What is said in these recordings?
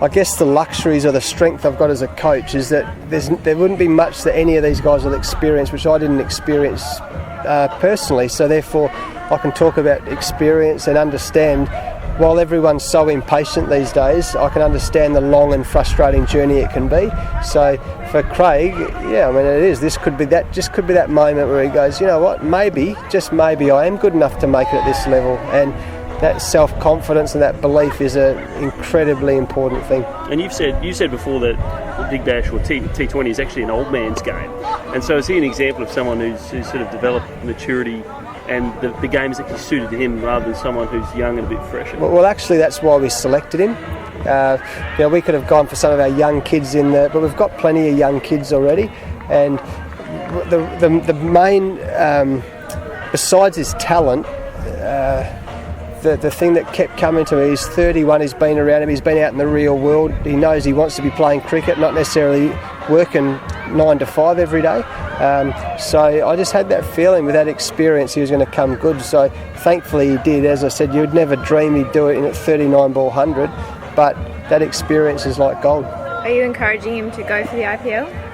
I guess the luxuries or the strength I've got as a coach is that there wouldn't be much that any of these guys will experience which I didn't experience personally, so therefore I can talk about experience and understand. While everyone's so impatient these days, I can understand the long and frustrating journey it can be. So for Craig, yeah, I mean it is. This could be that moment where he goes, you know what, maybe, just maybe I am good enough to make it at this level. And that self-confidence and that belief is an incredibly important thing. And you said before that the Big Bash or T20 is actually an old man's game. And so is he an example of someone who's sort of developed maturity and the game is actually suited to him rather than someone who's young and a bit fresher? Well, actually, that's why we selected him. We could have gone for some of our young kids but we've got plenty of young kids already. And the main, besides his talent, the thing that kept coming to me, he's 31, he's been around him, he's been out in the real world, he knows he wants to be playing cricket, not necessarily working 9 to 5 every day. So I just had that feeling with that experience he was going to come good. So thankfully he did. As I said, you'd never dream he'd do it in at 39 ball 100, but that experience is like gold. Are you encouraging him to go for the IPL?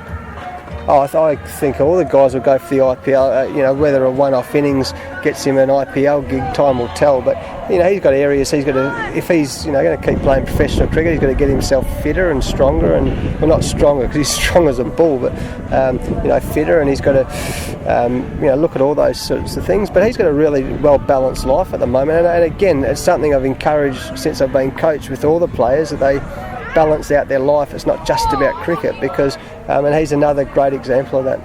I think all the guys will go for the IPL. Whether a one-off innings gets him an IPL gig, time will tell. But he's got areas he's got to. If he's going to keep playing professional cricket, he's got to get himself fitter and stronger. And well, not stronger because he's strong as a bull, but fitter. And he's got to look at all those sorts of things. But he's got a really well-balanced life at the moment. And again, it's something I've encouraged since I've been coach with all the players, that they balance out their life. It's not just about cricket, because and he's another great example of that.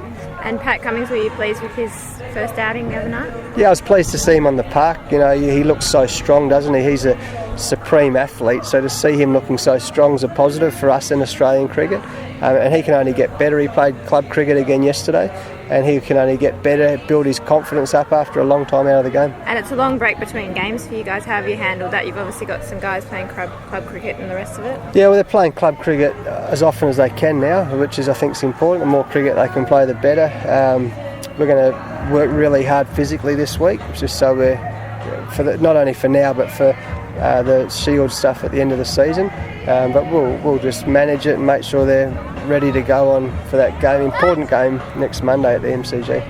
And Pat Cummins, were you pleased with his first outing the other night? Yeah, I was pleased to see him on the park. He looks so strong, doesn't he? He's a supreme athlete, so to see him looking so strong is a positive for us in Australian cricket. And he can only get better. He played club cricket again yesterday, and he can only get better, build his confidence up after a long time out of the game. And it's a long break between games for you guys. How have you handled that? You've obviously got some guys playing club cricket and the rest of it. Yeah, well, they're playing club cricket as often as they can now, which is, I think, is important. The more cricket they can play, the better. We're going to work really hard physically this week, just so we're, not only for now, but for the Shield stuff at the end of the season. But we'll just manage it and make sure they're ready to go on for that game, important game next Monday at the MCG.